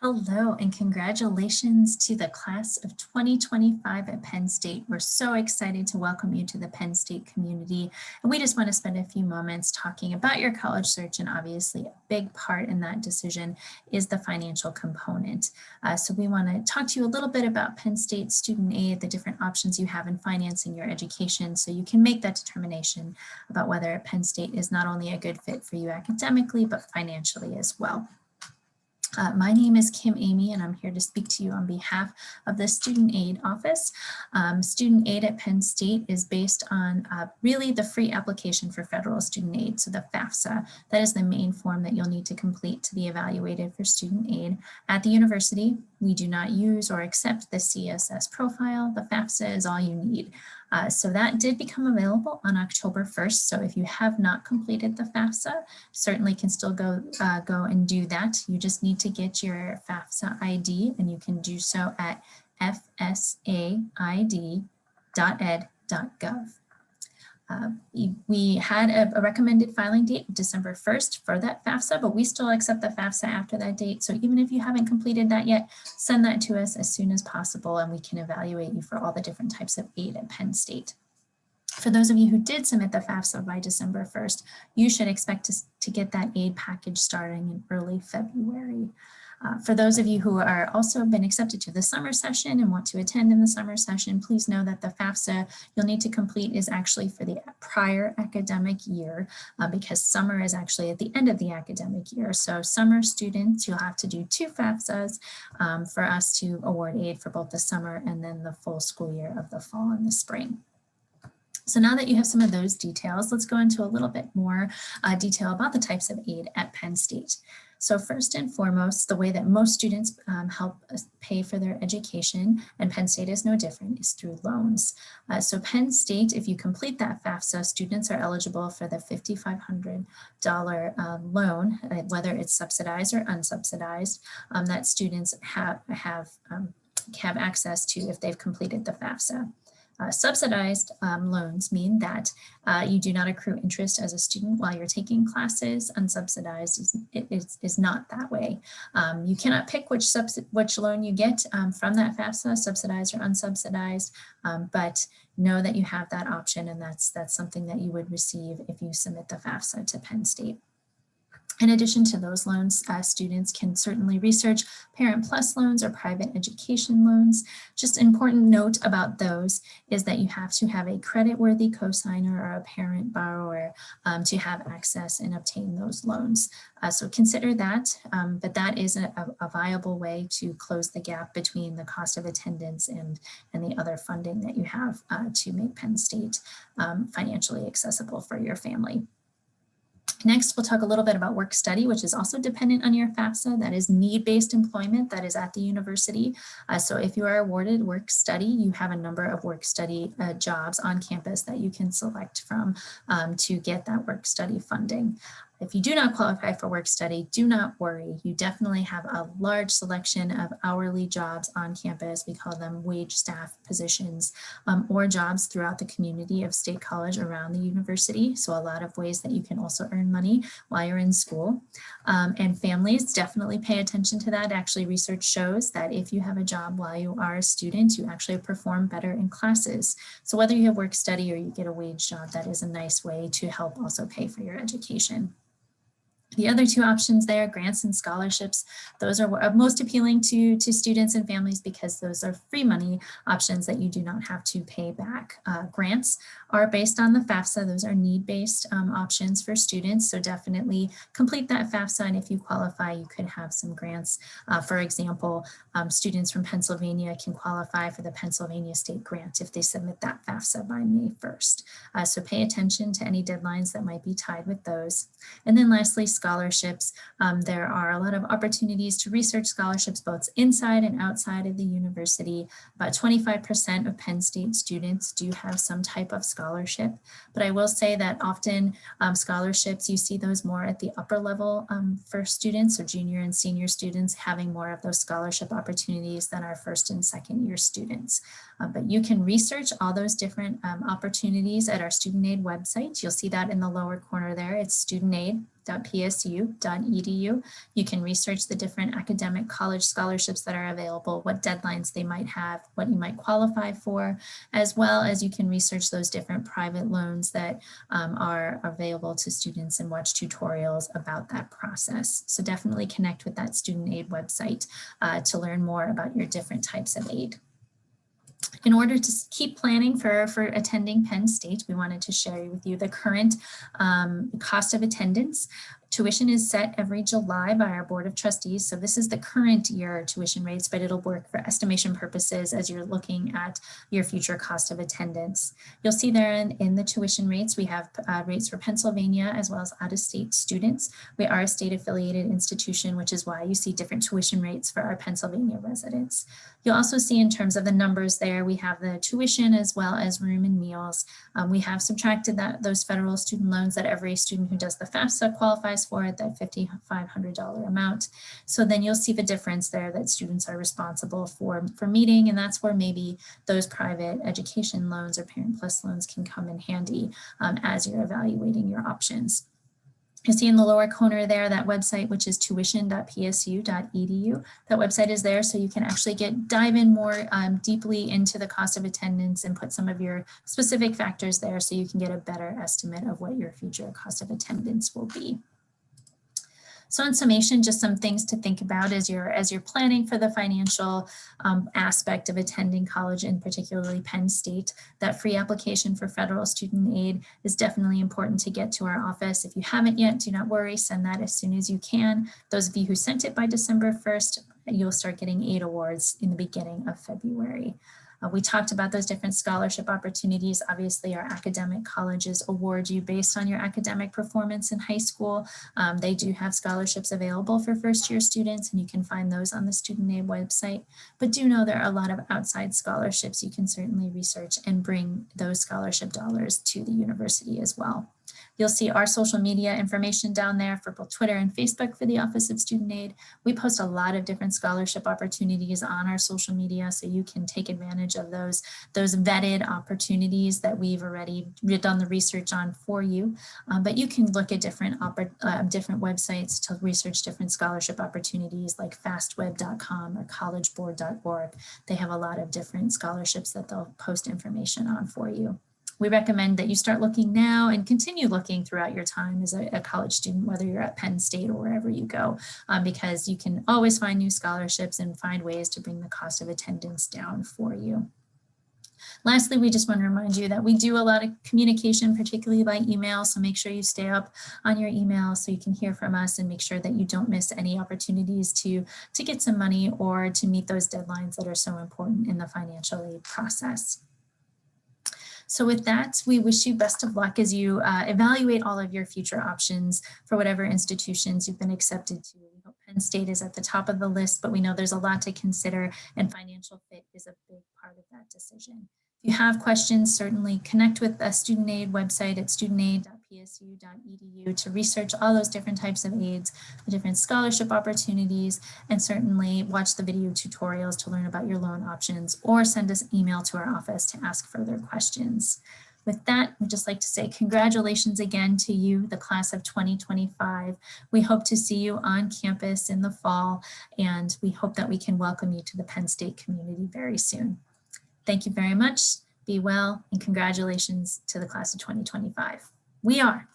Hello and congratulations to the class of 2025 at Penn State. We're so excited to welcome you to the Penn State community. And we just want to spend a few moments talking about your college search, and obviously a big part in that decision is the financial component. So we want to talk to you a little bit about Penn State student aid, the different options you have in financing your education, so you can make that determination about whether Penn State is not only a good fit for you academically, but financially as well. My name is Kim Amy, and I'm here to speak to you on behalf of the Student Aid Office. Student aid at Penn State is based on really the free application for federal student aid, so the FAFSA. That is the main form that you'll need to complete to be evaluated for student aid. At the university, we do not use or accept the CSS profile. The FAFSA is all you need. So that did become available on October 1st. So if you have not completed the FAFSA, certainly can still go and do that. You just need to get your FAFSA ID, and you can do so at fsaid.ed.gov. We had a recommended filing date of December 1st for that FAFSA, but we still accept the FAFSA after that date. So even if you haven't completed that yet, send that to us as soon as possible, and we can evaluate you for all the different types of aid at Penn State. For those of you who did submit the FAFSA by December 1st, you should expect to get that aid package starting in early February. For those of you who are also been accepted to the summer session and want to attend in the summer session, please know that the FAFSA you'll need to complete is actually for the prior academic year, because summer is actually at the end of the academic year. So summer students, you'll have to do 2 FAFSAs for us to award aid for both the summer and then the full school year of the fall and the spring. So now that you have some of those details, let's go into a little bit more detail about the types of aid at Penn State. So first and foremost, the way that most students help pay for their education, and Penn State is no different, is through loans. So Penn State, if you complete that FAFSA, students are eligible for the $5,500 loan, whether it's subsidized or unsubsidized, that students have access to if they've completed the FAFSA. Subsidized loans mean that you do not accrue interest as a student while you're taking classes. Unsubsidized is not that way. You cannot pick which loan you get from that FAFSA, subsidized or unsubsidized, but know that you have that option, and that's something that you would receive if you submit the FAFSA to Penn State. In addition to those loans, students can certainly research Parent Plus loans or private education loans. Just an important note about those is that you have to have a credit-worthy cosigner or a parent borrower to have access and obtain those loans. So consider that, but that is a viable way to close the gap between the cost of attendance and the other funding that you have to make Penn State financially accessible for your family. Next, we'll talk a little bit about work study, which is also dependent on your FAFSA. That is need-based employment that is at the university. So if you are awarded work study, you have a number of work study jobs on campus that you can select from to get that work study funding. If you do not qualify for work study, do not worry. You definitely have a large selection of hourly jobs on campus. We call them wage staff positions, or jobs throughout the community of State College around the university. So a lot of ways that you can also earn money while you're in school. And families definitely pay attention to that. Actually, research shows that if you have a job while you are a student, you actually perform better in classes. So whether you have work study or you get a wage job, that is a nice way to help also pay for your education. The other 2 options there, grants and scholarships, those are most appealing to students and families because those are free money options that you do not have to pay back. Grants are based on the FAFSA. Those are need-based options for students. So definitely complete that FAFSA, and if you qualify, you could have some grants. For example, students from Pennsylvania can qualify for the Pennsylvania State Grant if they submit that FAFSA by May 1st. So pay attention to any deadlines that might be tied with those. And then lastly, scholarships. There are a lot of opportunities to research scholarships both inside and outside of the university. About 25% of Penn State students do have some type of scholarship, but I will say that often scholarships, you see those more at the upper level for students, so junior and senior students having more of those scholarship opportunities than our first and second year students. But you can research all those different opportunities at our student aid website. You'll see that in the lower corner there. It's studentaid.ed.gov. tuition.psu.edu. You can research the different academic college scholarships that are available, what deadlines they might have, what you might qualify for, as well as you can research those different private loans that are available to students and watch tutorials about that process. So definitely connect with that student aid website to learn more about your different types of aid. In order to keep planning for attending Penn State, we wanted to share with you the current cost of attendance. Tuition is set every July by our Board of Trustees. So this is the current year tuition rates, but it'll work for estimation purposes as you're looking at your future cost of attendance. You'll see there in the tuition rates, we have rates for Pennsylvania as well as out-of-state students. We are a state-affiliated institution, which is why you see different tuition rates for our Pennsylvania residents. You'll also see in terms of the numbers there, we have the tuition as well as room and meals. We have subtracted those federal student loans that every student who does the FAFSA qualifies for at that $5,500 amount. So then you'll see the difference there that students are responsible for meeting, and that's where maybe those private education loans or Parent Plus loans can come in handy as you're evaluating your options. You see in the lower corner there, that website, which is tuition.psu.edu. That website is there so you can actually dive in more deeply into the cost of attendance and put some of your specific factors there so you can get a better estimate of what your future cost of attendance will be. So in summation, just some things to think about as you're planning for the financial aspect of attending college, and particularly Penn State. That free application for federal student aid is definitely important to get to our office. If you haven't yet, do not worry, send that as soon as you can. Those of you who sent it by December 1st, you'll start getting aid awards in the beginning of February. We talked about those different scholarship opportunities. Obviously, our academic colleges award you based on your academic performance in high school. They do have scholarships available for first-year students, and you can find those on the student aid website. But do know there are a lot of outside scholarships you can certainly research and bring those scholarship dollars to the university as well. You'll see our social media information down there for both Twitter and Facebook for the Office of Student Aid. We post a lot of different scholarship opportunities on our social media, so you can take advantage of those vetted opportunities that we've already done the research on for you. But you can look at different websites to research different scholarship opportunities like fastweb.com or collegeboard.org. They have a lot of different scholarships that they'll post information on for you. We recommend that you start looking now and continue looking throughout your time as a college student, whether you're at Penn State or wherever you go, because you can always find new scholarships and find ways to bring the cost of attendance down for you. Lastly, we just want to remind you that we do a lot of communication, particularly by email, so make sure you stay up on your email so you can hear from us and make sure that you don't miss any opportunities to get some money or to meet those deadlines that are so important in the financial aid process. So with that, we wish you best of luck as you evaluate all of your future options for whatever institutions you've been accepted to. We hope Penn State is at the top of the list, but we know there's a lot to consider, and financial fit is a big part of that decision. If you have questions, certainly connect with the Student Aid website at studentaid.psu.edu to research all those different types of aids, the different scholarship opportunities, and certainly watch the video tutorials to learn about your loan options, or send us an email to our office to ask further questions. With that, we'd just like to say congratulations again to you, the class of 2025. We hope to see you on campus in the fall, and we hope that we can welcome you to the Penn State community very soon. Thank you very much. Be well, and congratulations to the class of 2025. We are.